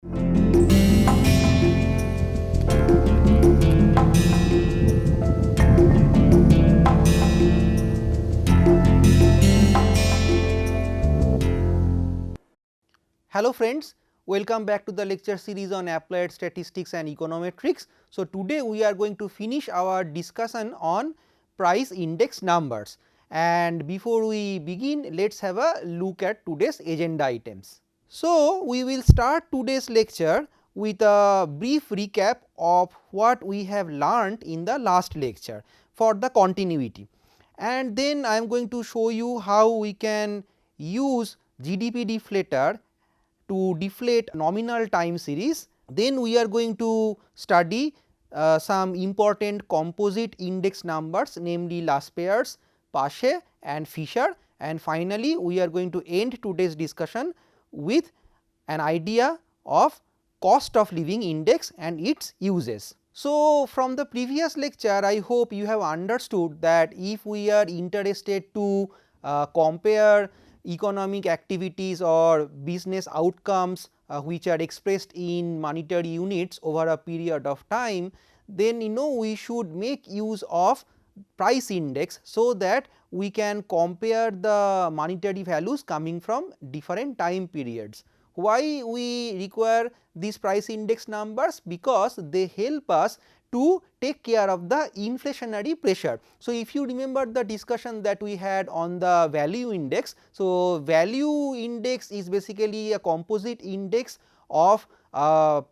Hello friends, welcome back to the lecture series on applied statistics and econometrics. So, today we are going to finish our discussion on price index numbers, and before we begin, let us have a look at today's agenda items. So, we will start today's lecture with a brief recap of what we have learned in the last lecture for the continuity, and then I am going to show you how we can use GDP deflator to deflate nominal time series. Then we are going to study some important composite index numbers, namely Laspeyres, Paasche and Fisher, and finally we are going to end today's discussion with an idea of cost of living index and its uses. So, from the previous lecture I hope you have understood that if we are interested to compare economic activities or business outcomes which are expressed in monetary units over a period of time, then we should make use of price index, so that we can compare the monetary values coming from different time periods. Why we require these price index numbers? Because they help us to take care of the inflationary pressure. So, if you remember the discussion that we had on the value index. So, value index is basically a composite index of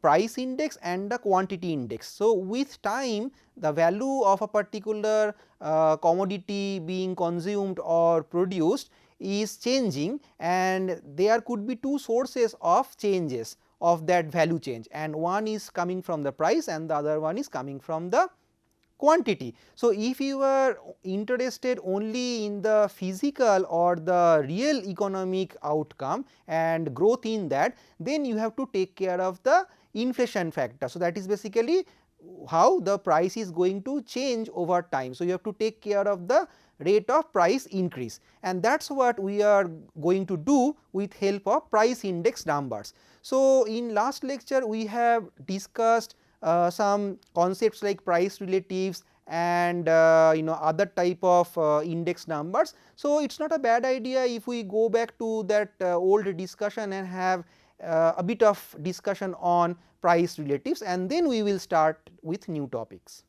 price index and the quantity index. So, with time the value of a particular commodity being consumed or produced is changing, and there could be two sources of changes of that value change, and one is coming from the price and the other one is coming from the quantity. So, if you are interested only in the physical or the real economic outcome and growth in that, then you have to take care of the inflation factor. So, that is basically how the price is going to change over time. So, you have to take care of the rate of price increase, and that is what we are going to do with help of price index numbers. So, in last lecture we have discussed some concepts like price relatives and other type of index numbers. So, it is not a bad idea if we go back to that old discussion and have a bit of discussion on price relatives, and then we will start with new topics.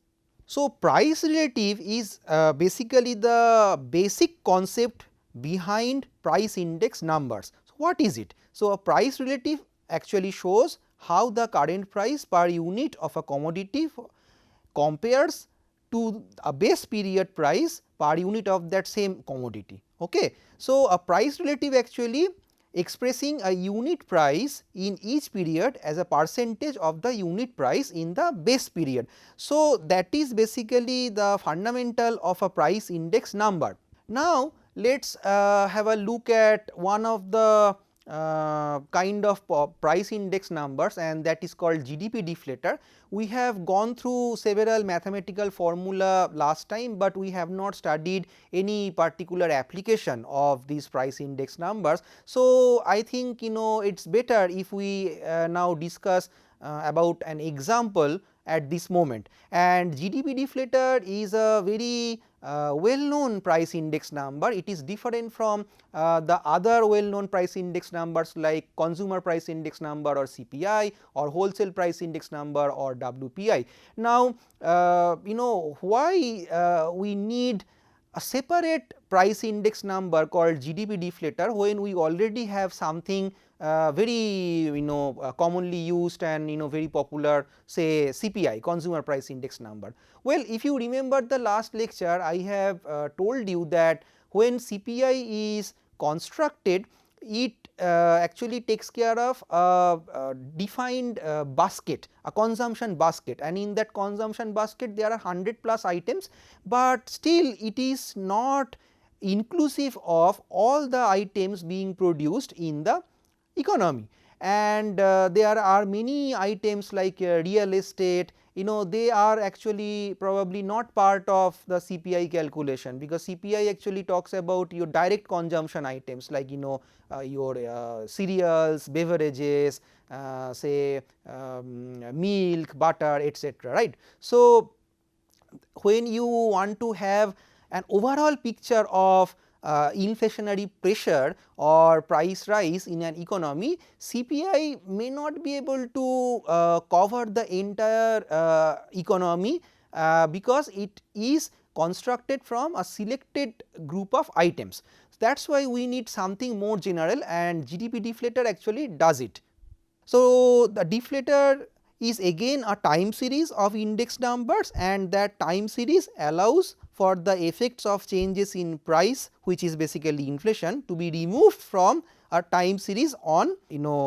So, price relative is basically the basic concept behind price index numbers. So, what is it? So, a price relative actually shows how the current price per unit of a commodity compares to a base period price per unit of that same commodity. Okay. So, a price relative actually expressing a unit price in each period as a percentage of the unit price in the base period. So, that is basically the fundamental of a price index number. Now, let us have a look at one of the kind of price index numbers, and that is called GDP deflator. We have gone through several mathematical formula last time, but we have not studied any particular application of these price index numbers. So, I think it is better if we now discuss about an example at this moment, and GDP deflator is a very well known price index number. It is different from the other well known price index numbers like consumer price index number or CPI, or wholesale price index number or WPI. Now, why we need a separate price index number called GDP deflator when we already have something very commonly used and very popular, say CPI, consumer price index number. Well, if you remember the last lecture, I have told you that when CPI is constructed, it actually takes care of a defined basket, a consumption basket, and in that consumption basket there are 100 plus items, but still it is not inclusive of all the items being produced in the economy. And there are many items like real estate, they are actually probably not part of the CPI calculation, because CPI actually talks about your direct consumption items like your cereals, beverages, say milk, butter, etc., right. So, when you want to have an overall picture of inflationary pressure or price rise in an economy, CPI may not be able to cover the entire economy because it is constructed from a selected group of items. That is why we need something more general, and GDP deflator actually does it. So, the deflator is again a time series of index numbers, and that time series allows for the effects of changes in price, which is basically inflation, to be removed from a time series on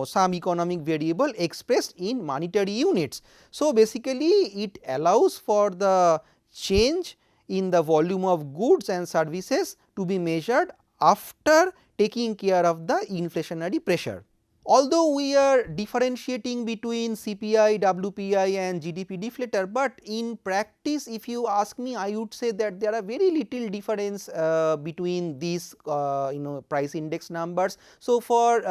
some economic variable expressed in monetary units. So, basically it allows for the change in the volume of goods and services to be measured after taking care of the inflationary pressure. Although we are differentiating between CPI, WPI and GDP deflator, but in practice if you ask me, I would say that there are very little difference between these price index numbers. So, for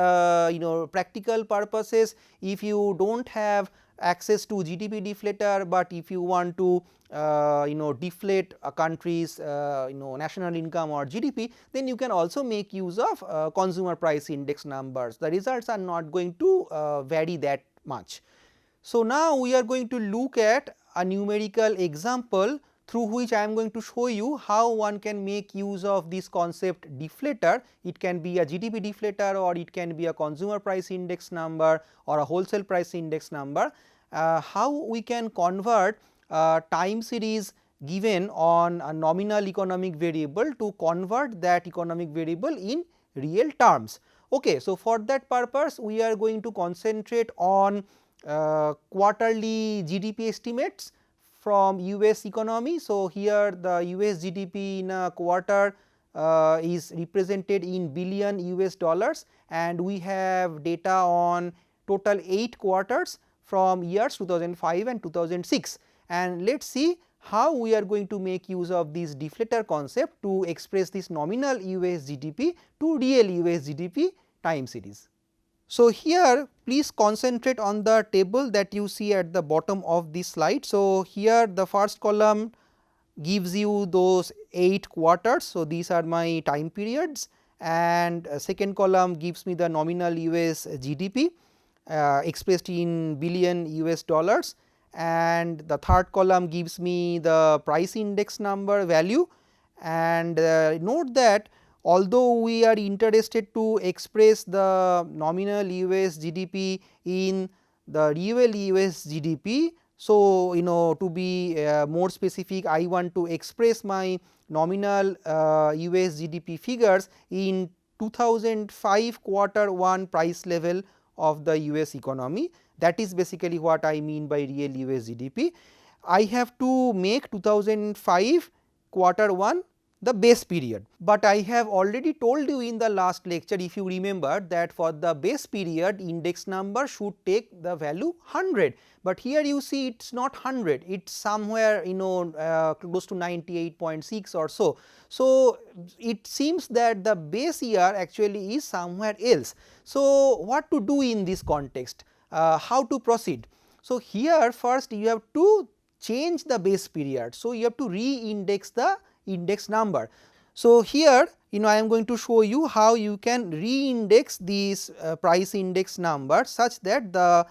practical purposes, if you do not have access to GDP deflator, but if you want to deflate a country's national income or GDP, then you can also make use of consumer price index numbers. The results are not going to vary that much. So, now we are going to look at a numerical example through which I am going to show you how one can make use of this concept deflator. It can be a GDP deflator, or it can be a consumer price index number, or a wholesale price index number. How we can convert time series given on a nominal economic variable to convert that economic variable in real terms. Okay, so, for that purpose we are going to concentrate on quarterly GDP estimates from US economy. So, here the US GDP in a quarter is represented in billion US dollars, and we have data on total 8 quarters from years 2005 and 2006, and let us see how we are going to make use of this deflator concept to express this nominal US GDP to real US GDP time series. So, here please concentrate on the table that you see at the bottom of this slide. So, here the first column gives you those 8 quarters. So, these are my time periods, and second column gives me the nominal US GDP expressed in billion US dollars, and the third column gives me the price index number value. And note that although we are interested to express the nominal US GDP in the real US GDP, so to be more specific, I want to express my nominal US GDP figures in 2005 quarter 1 price level of the US economy. That is basically what I mean by real US GDP. I have to make 2005 quarter 1 the base period, but I have already told you in the last lecture, if you remember, that for the base period index number should take the value 100, but here you see it is not 100, it is somewhere close to 98.6 or so. So, it seems that the base year actually is somewhere else. So, what to do in this context? How to proceed? So, here first you have to change the base period. So, you have to re-index the index number. So, here I am going to show you how you can re-index these price index number such that the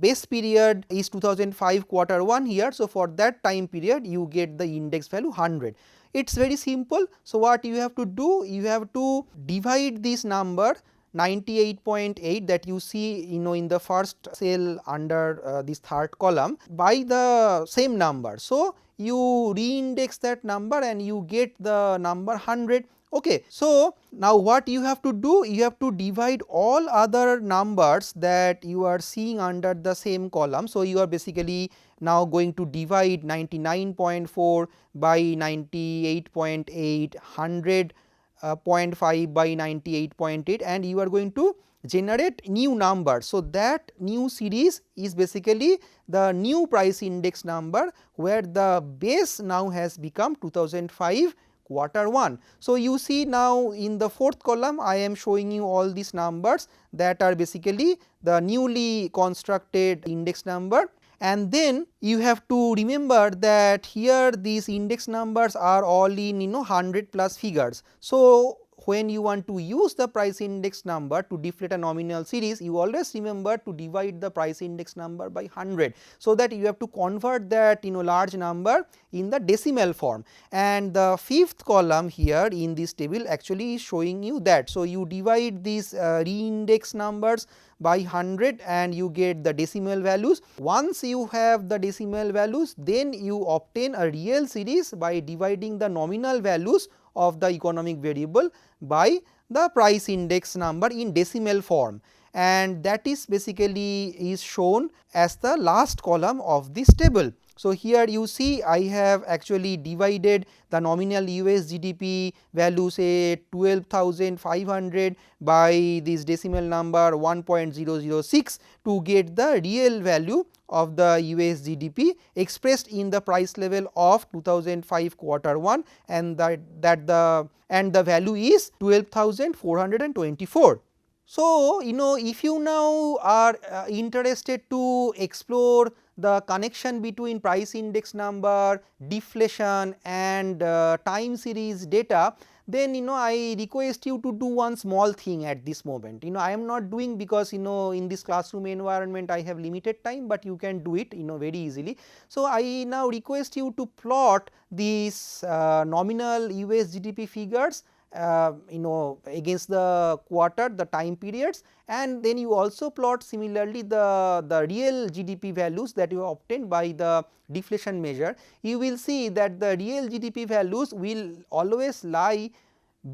base period is 2005 quarter 1 here. So, for that time period you get the index value 100. It is very simple. So, what you have to do? You have to divide this number 98.8 that you see in the first cell under this third column by the same number. So, you re-index that number and you get the number 100. Okay. So, now what you have to do? You have to divide all other numbers that you are seeing under the same column. So, you are basically now going to divide 99.4 by 98.8, 100.5 by 98.8, and you are going to generate new numbers. So, that new series is basically the new price index number, where the base now has become 2005 quarter 1. So, you see now in the fourth column I am showing you all these numbers that are basically the newly constructed index number, and then you have to remember that here these index numbers are all in 100 plus figures. So, when you want to use the price index number to deflate a nominal series, you always remember to divide the price index number by 100. So, that you have to convert that large number in the decimal form, and the fifth column here in this table actually is showing you that. So, you divide these re-index numbers by 100 and you get the decimal values. Once you have the decimal values, then you obtain a real series by dividing the nominal values of the economic variable by the price index number in decimal form, and that is basically is shown as the last column of this table. So, here you see I have actually divided the nominal US GDP value, say 12,500, by this decimal number 1.006 to get the real value of the US GDP expressed in the price level of 2005 quarter 1, and the value is 12,424. So, if you now are interested to explore the connection between price index number, deflation and time series data, then I request you to do one small thing at this moment. I am not doing because in this classroom environment I have limited time, but you can do it very easily. So, I now request you to plot these nominal US GDP figures against the quarter, the time periods, and then you also plot similarly the real GDP values that you obtained by the deflation measure. You will see that the real GDP values will always lie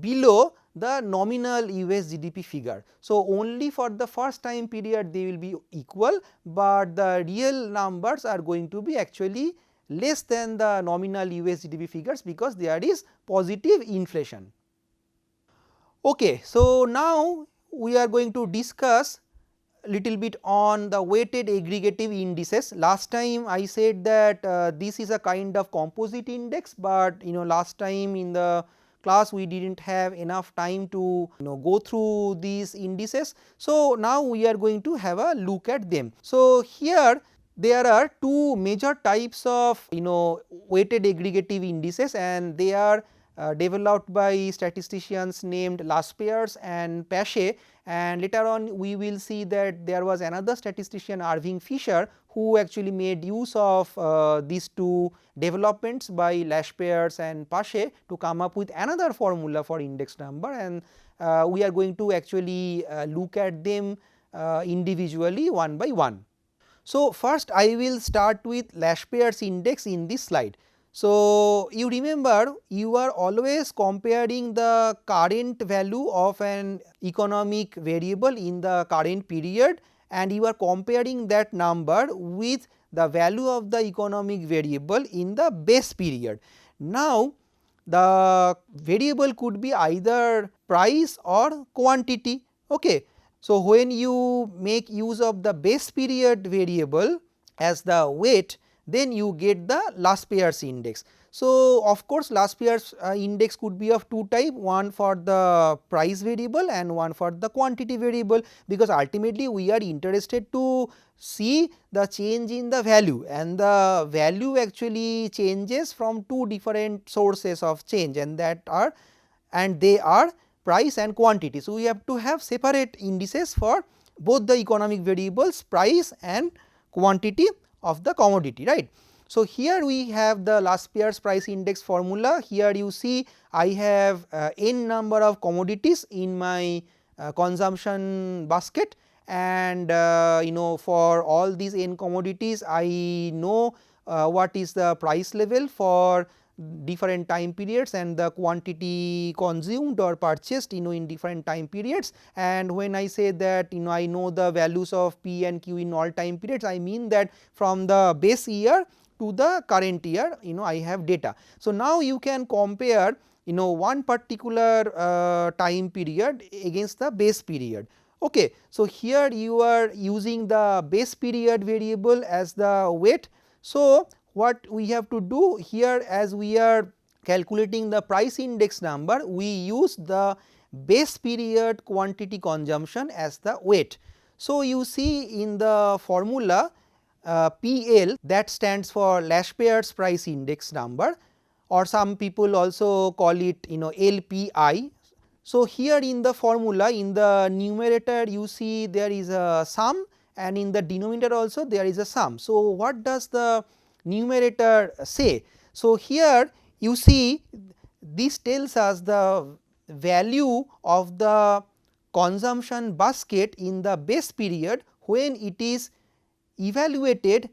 below the nominal US GDP figure. So, only for the first time period they will be equal, but the real numbers are going to be actually less than the nominal US GDP figures because there is positive inflation. Okay, so now we are going to discuss little bit on the weighted aggregative indices. Last time I said that this is a kind of composite index, but last time in the class we did not have enough time to go through these indices. So, now we are going to have a look at them. So, here there are two major types of weighted aggregative indices, and they are developed by statisticians named Laspeyres and Paasche, and later on we will see that there was another statistician, Irving Fisher, who actually made use of these two developments by Laspeyres and Paasche to come up with another formula for index number, and we are going to actually look at them individually one by one. So, first I will start with Laspeyres index in this slide. So, you remember you are always comparing the current value of an economic variable in the current period, and you are comparing that number with the value of the economic variable in the base period. Now, the variable could be either price or quantity. Okay. So, when you make use of the base period variable as the weight, then you get the Laspeyres index. So, of course, Laspeyres index could be of two type, one for the price variable and one for the quantity variable, because ultimately we are interested to see the change in the value, and the value actually changes from two different sources of change, and they are price and quantity. So, we have to have separate indices for both the economic variables, price and quantity of the commodity, right. So, here we have the Laspeyres price index formula. Here you see I have n number of commodities in my consumption basket, and for all these n commodities I know what is the price level for different time periods and the quantity consumed or purchased in different time periods. And when I say that I know the values of P and Q in all time periods, I mean that from the base year to the current year I have data. So, now you can compare one particular time period against the base period. Okay. So, here you are using the base period variable as the weight. So, what we have to do here, as we are calculating the price index number, we use the base period quantity consumption as the weight. So, you see in the formula PL, that stands for Laspeyres price index number, or some people also call it LPI. So, here in the formula, in the numerator you see there is a sum, and in the denominator also there is a sum. So, what does the numerator say? So, here you see this tells us the value of the consumption basket in the base period when it is evaluated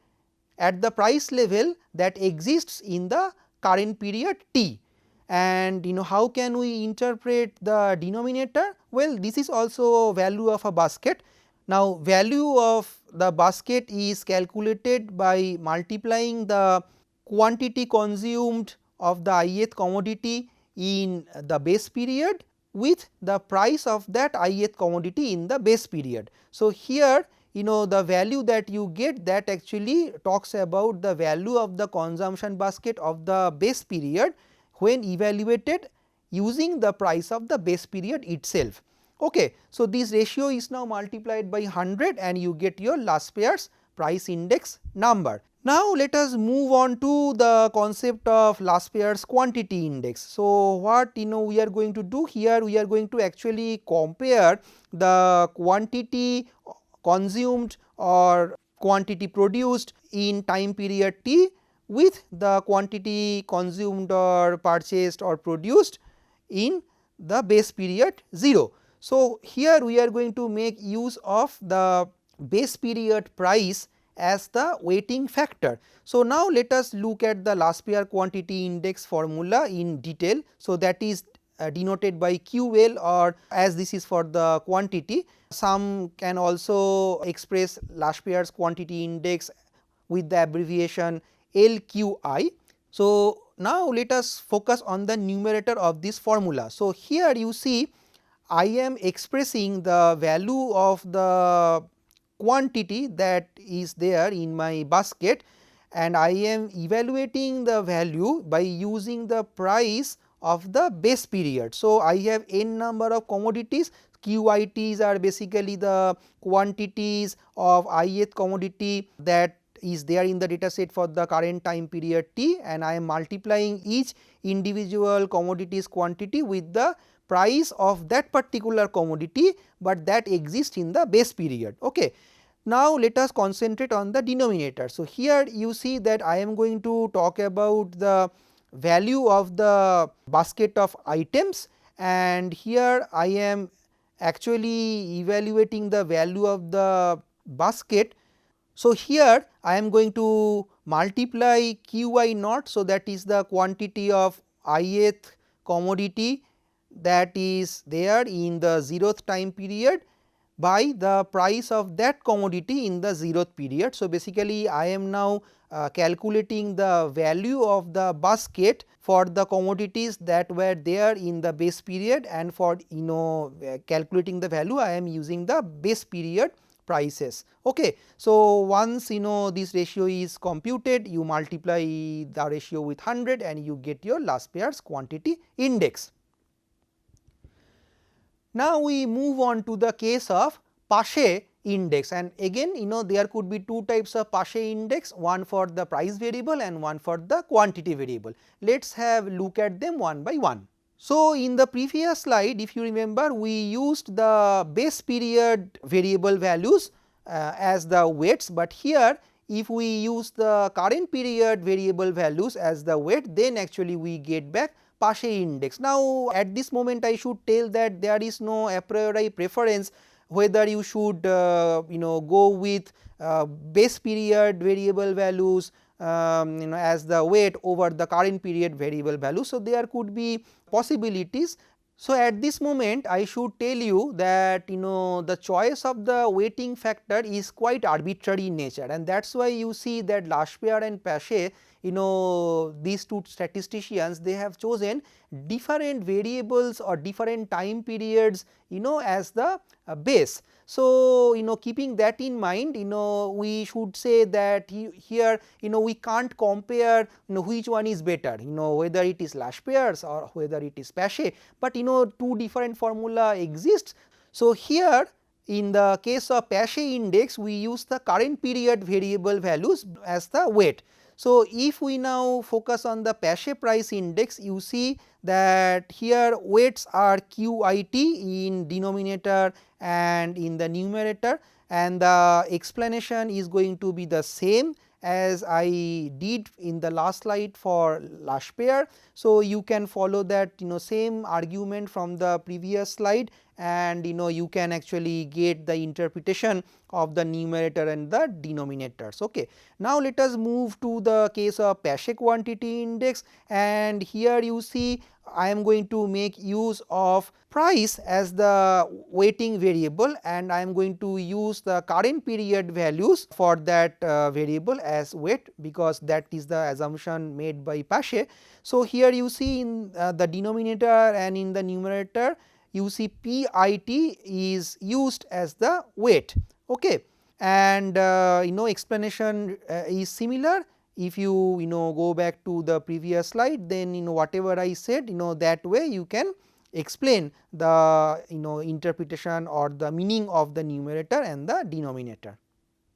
at the price level that exists in the current period T. And how can we interpret the denominator? Well, this is also value of a basket. Now, value of the basket is calculated by multiplying the quantity consumed of the ith commodity in the base period with the price of that ith commodity in the base period. So, here the value that you get, that actually talks about the value of the consumption basket of the base period when evaluated using the price of the base period itself. Okay. So, this ratio is now multiplied by 100 and you get your Laspeyres price index number. Now, let us move on to the concept of Laspeyres quantity index. So, what we are going to do here, we are going to actually compare the quantity consumed or quantity produced in time period T with the quantity consumed or purchased or produced in the base period 0. So, here we are going to make use of the base period price as the weighting factor. So, now let us look at the Laspeyres quantity index formula in detail. So, that is denoted by QL, or as this is for the quantity, some can also express Laspeyres quantity index with the abbreviation LQI. So, now let us focus on the numerator of this formula. So, here you see I am expressing the value of the quantity that is there in my basket, and I am evaluating the value by using the price of the base period. So, I have n number of commodities. QITs are basically the quantities of ith commodity that is there in the data set for the current time period T, and I am multiplying each individual commodities quantity with the price of that particular commodity, but that exists in the base period. Okay. Now, let us concentrate on the denominator. So, here you see that I am going to talk about the value of the basket of items, and here I am actually evaluating the value of the basket. So, here I am going to multiply QI naught. So, that is the quantity of ith commodity that is there in the 0th time period by the price of that commodity in the 0th period. So, basically I am now calculating the value of the basket for the commodities that were there in the base period, and for calculating the value I am using the base period prices. Okay. So, once this ratio is computed, you multiply the ratio with 100 and you get your Laspeyres quantity index. Now, we move on to the case of Paasche index, and again there could be two types of Paasche index, one for the price variable and one for the quantity variable. Let us have look at them one by one. So, in the previous slide, if you remember, we used the base period variable values as the weights, but here if we use the current period variable values as the weight, then actually we get back Paasche index. Now, at this moment I should tell that there is no a priori preference whether you should go with base period variable values as the weight over the current period variable value. So, there could be possibilities. So, at this moment I should tell you that the choice of the weighting factor is quite arbitrary in nature, and that is why you see that Laspeyres and Paasche, these two statisticians, they have chosen different variables or different time periods as the base. So, keeping that in mind, we should say that here we can't compare which one is better, whether it is Laspeyres or whether it is Paasche, but two different formula exists. So, here in the case of Paasche index, we use the current period variable values as the weight. So, if we now focus on the Paasche price index, you see that here weights are QIT in denominator and in the numerator, and the explanation is going to be the same as I did in the last slide for Laspeyres. So, you can follow that same argument from the previous slide, and you can actually get the interpretation of the numerator and the denominators. Okay. Now, let us move to the case of Paasche quantity index, and here you see I am going to make use of price as the weighting variable, and I am going to use the current period values for that variable as weight, because that is the assumption made by Paasche. So, here you see in the denominator and in the numerator you see PIT is used as the weight. Okay. And explanation is similar. If you go back to the previous slide, then whatever I said, that way you can explain the interpretation or the meaning of the numerator and the denominator.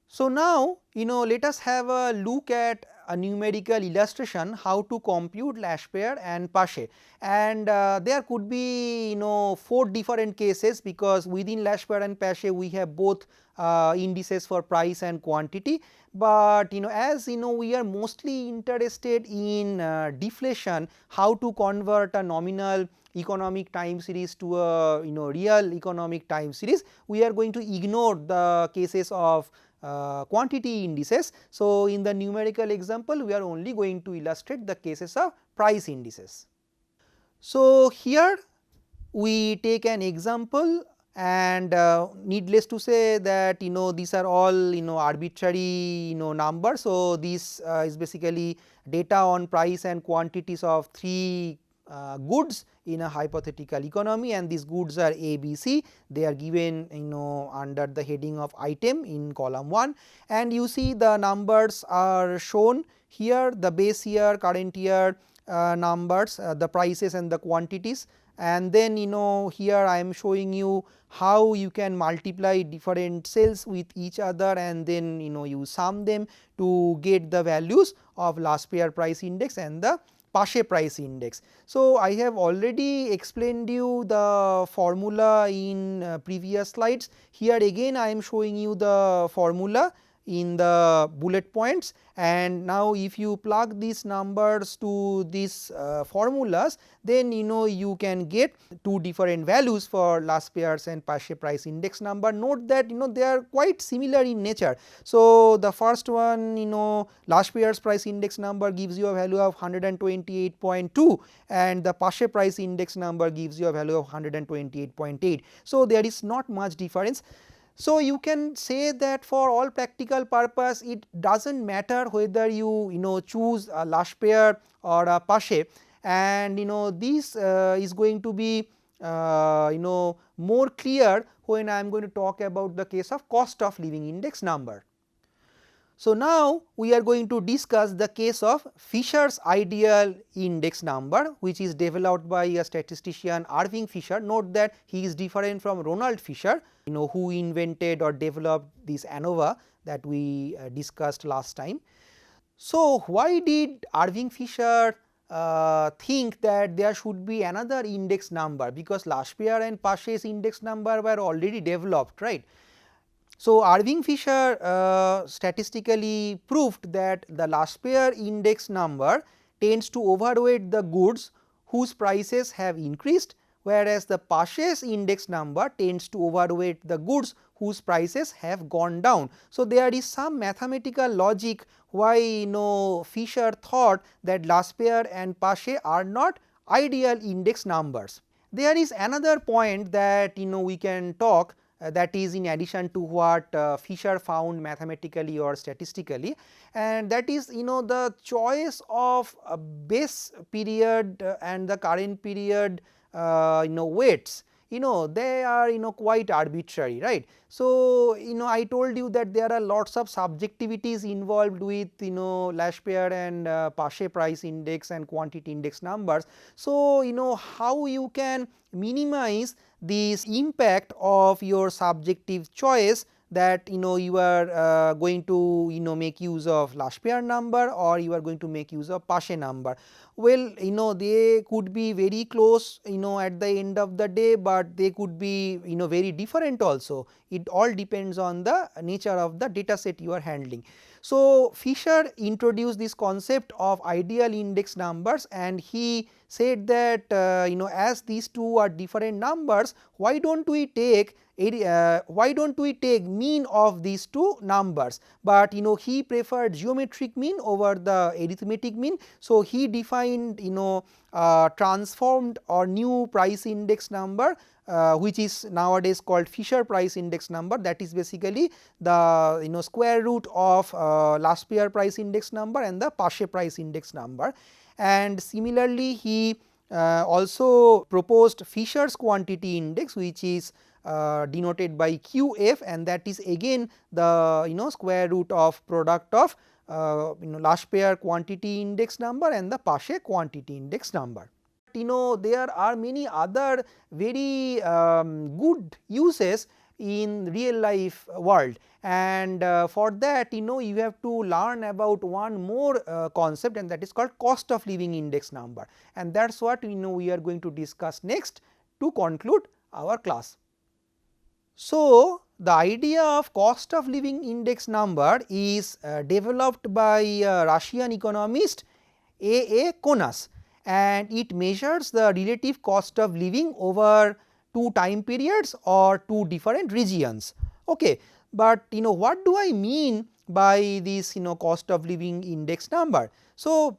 So, now let us have a look at a numerical illustration how to compute Laspeyres and Paasche, and there could be 4 different cases, because within Laspeyres and Paasche we have both indices for price and quantity, but as we are mostly interested in deflation, how to convert a nominal economic time series to a real economic time series, we are going to ignore the cases of quantity indices. So, in the numerical example we are only going to illustrate the cases of price indices. So, here we take an example, and needless to say that these are all arbitrary numbers. So, this is basically data on price and quantities of 3 goods in a hypothetical economy, and these goods are A, B, C. They are given under the heading of item in column 1, and you see the numbers are shown here, the base year, current year numbers, the prices and the quantities, and then here I am showing you how you can multiply different cells with each other, and then you sum them to get the values of Laspeyres price index and the Paasche price index. So, I have already explained you the formula in previous slides. Here again I am showing you the formula in the bullet points, and now if you plug these numbers to these formulas, then you can get 2 different values for Laspeyres and Paasche price index number. Note that they are quite similar in nature. So, the first one Laspeyres price index number gives you a value of 128.2, and the Paasche price index number gives you a value of 128.8. So, there is not much difference. So, you can say that for all practical purpose it does not matter whether you choose a Laspeyres or a Paasche, and this is going to be more clear when I am going to talk about the case of cost of living index number. So, now we are going to discuss the case of Fisher's ideal index number, which is developed by a statistician Irving Fisher. Note that he is different from Ronald Fisher, who invented or developed this ANOVA that we discussed last time. So, why did Irving Fisher think that there should be another index number, because Laspeyres and Paasche's index number were already developed, right. So, Irving Fisher statistically proved that the Laspeyres index number tends to overweight the goods whose prices have increased, whereas the Paasche's index number tends to overweight the goods whose prices have gone down. So, there is some mathematical logic why Fisher thought that Laspeyres and Paasche are not ideal index numbers. There is another point that we can talk, that is in addition to what Fisher found mathematically or statistically, and that is the choice of base period and the current period weights they are quite arbitrary, right. So I told you that there are lots of subjectivities involved with Laspeyres and Paasche price index and quantity index numbers. So how you can minimize this impact of your subjective choice, that you are going to make use of Laspeyres number or you are going to make use of Paasche number. Well, they could be very close at the end of the day, but they could be very different also. It all depends on the nature of the data set you are handling. So Fisher introduced this concept of ideal index numbers, and he said that as these two are different numbers, why don't we take mean of these two numbers, but he preferred geometric mean over the arithmetic mean. So he defined transformed or new price index number, which is nowadays called Fisher price index number, that is basically the square root of Laspeyres price index number and the Paasche price index number. And similarly he also proposed Fisher's quantity index, which is denoted by QF, and that is again the square root of product of Laspeyres quantity index number and the Paasche quantity index number. There are many other very good uses in real life world, and for that you have to learn about one more concept, and that is called cost of living index number, and that is what we are going to discuss next to conclude our class. So the idea of cost of living index number is developed by Russian economist A. Konas, and it measures the relative cost of living over two time periods or two different regions. Okay. But what do I mean by this cost of living index number? So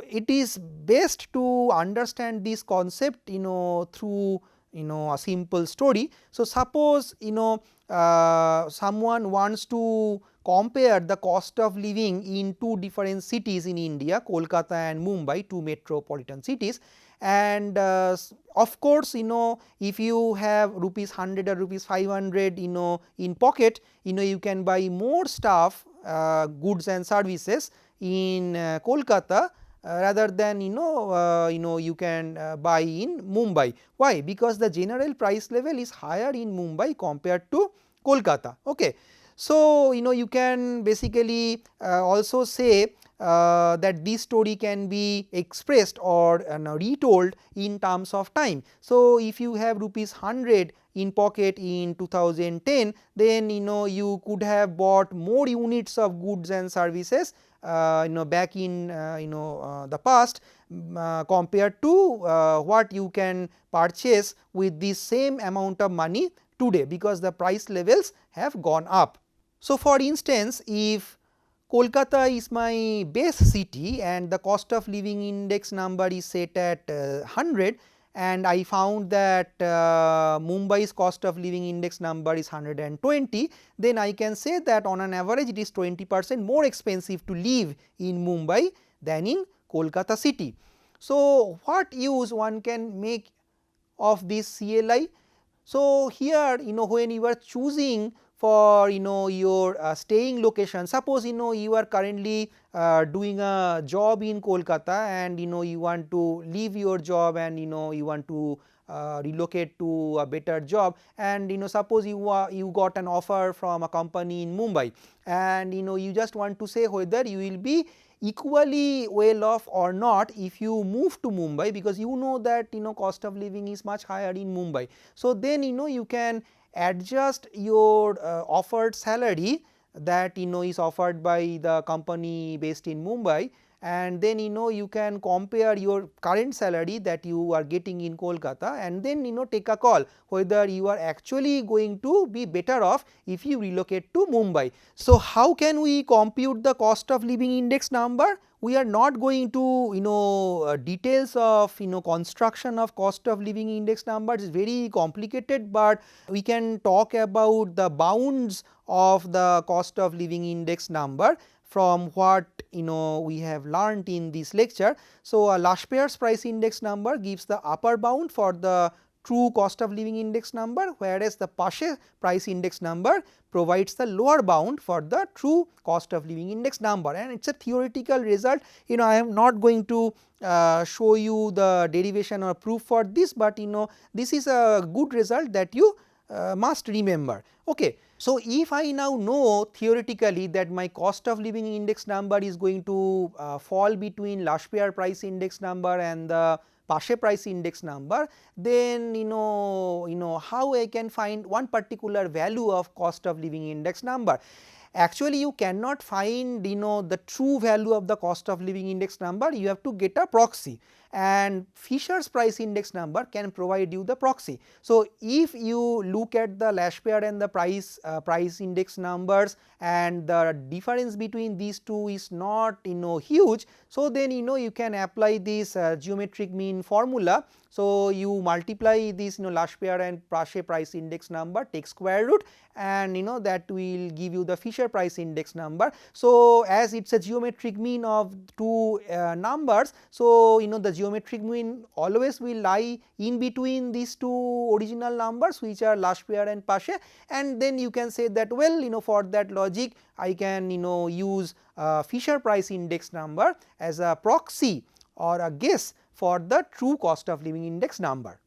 it is best to understand this concept through a simple story. So suppose someone wants to compare the cost of living in two different cities in India, Kolkata and Mumbai, two metropolitan cities, and of course if you have rupees 100 or rupees 500 in pocket, you can buy more stuff, goods and services in Kolkata rather than you can buy in Mumbai. Why? Because the general price level is higher in Mumbai compared to Kolkata. Okay. So you can basically also say that this story can be expressed or retold in terms of time. So if you have rupees 100 in pocket in 2010, then you could have bought more units of goods and services back in the past compared to what you can purchase with the same amount of money today, because the price levels have gone up. So for instance, if Kolkata is my base city and the cost of living index number is set at 100, and I found that Mumbai's cost of living index number is 120, then I can say that on an average it is 20% more expensive to live in Mumbai than in Kolkata city. So what use one can make of this CLI? So here when you are choosing for your staying location, suppose you are currently doing a job in Kolkata and you want to leave your job and you want to relocate to a better job, and suppose you got an offer from a company in Mumbai, and you just want to say whether you will be equally well off or not if you move to Mumbai, because that cost of living is much higher in Mumbai. So then you can adjust your offered salary that is offered by the company based in Mumbai, and then you can compare your current salary that you are getting in Kolkata, and then take a call whether you are actually going to be better off if you relocate to Mumbai. So how can we compute the cost of living index number? We are not going to details of construction of cost of living index number, it is very complicated, but we can talk about the bounds of the cost of living index number from what we have learnt in this lecture. So a Laspeyres price index number gives the upper bound for the true cost of living index number, whereas the Paasche price index number provides the lower bound for the true cost of living index number, and it is a theoretical result. I am not going to show you the derivation or proof for this, but this is a good result that you must remember. Okay. So, if I now know theoretically that my cost of living index number is going to fall between Laspeyres price index number and the Paasche price index number, then how I can find one particular value of cost of living index number. Actually, you cannot find the true value of the cost of living index number, you have to get a proxy, and Fisher's price index number can provide you the proxy. So, if you look at the Laspeyres and the price index numbers and the difference between these two is not huge, so then you can apply this geometric mean formula. So, you multiply this Laspeyres and Paasche price index number, take square root, and that will give you the Fisher price index number. So, as it is a geometric mean of two numbers, so the geometric mean always will lie in between these two original numbers, which are Laspeyres and Paasche, and then you can say that, well, for that logic I can use Fisher price index number as a proxy or a guess for the true cost of living index number.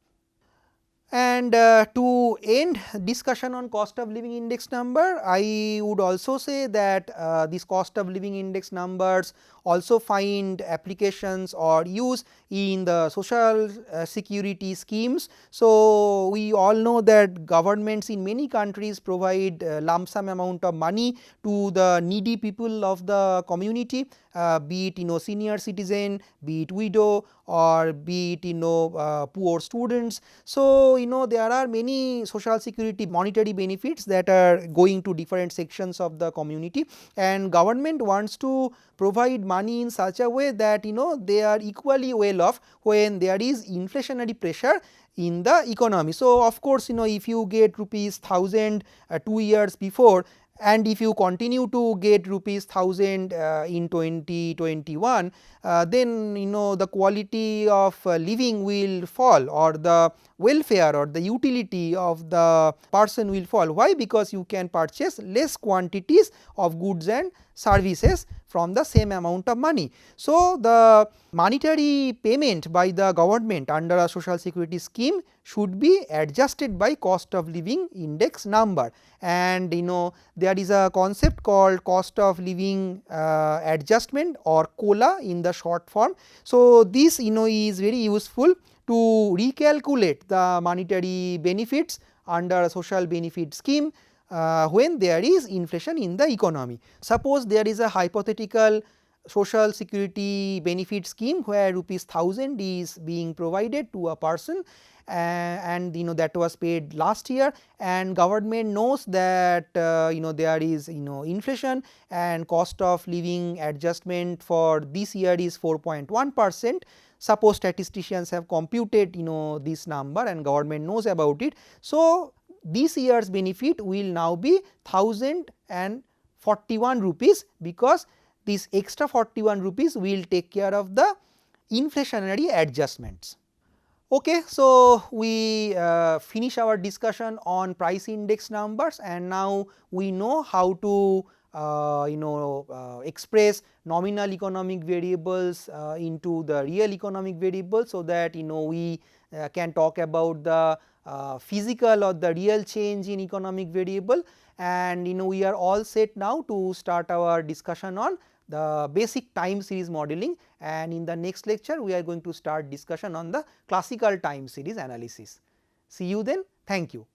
And to end discussion on cost of living index number, I would also say that these cost of living index numbers also find applications or use in the social security schemes. So, we all know that governments in many countries provide lump sum amount of money to the needy people of the community, be it senior citizen, be it widow, or be it poor students. So, there are many social security monetary benefits that are going to different sections of the community, and government wants to provide money in such a way that they are equally well off when there is inflationary pressure in the economy. So, of course, if you get rupees 1000 2 years before, and if you continue to get rupees 1000 in 2021, then the quality of living will fall, or the welfare or the utility of the person will fall. Why? Because you can purchase less quantities of goods and services from the same amount of money. So, the monetary payment by the government under a social security scheme should be adjusted by cost of living index number, and there is a concept called cost of living adjustment, or COLA in the short form. So, this is very useful to recalculate the monetary benefits under a social benefit scheme when there is inflation in the economy. Suppose there is a hypothetical social security benefit scheme where rupees 1000 is being provided to a person, and that was paid last year, and government knows that there is inflation, and cost of living adjustment for this year is 4.1%. Suppose statisticians have computed this number and government knows about it. So, this year's benefit will now be 1041 rupees, because this extra 41 rupees will take care of the inflationary adjustments. Okay, so we finish our discussion on price index numbers, and now we know how to express nominal economic variables into the real economic variables, so that we can talk about the physical or the real change in economic variable, and we are all set now to start our discussion on the basic time series modeling, and in the next lecture we are going to start discussion on the classical time series analysis. See you then. Thank you.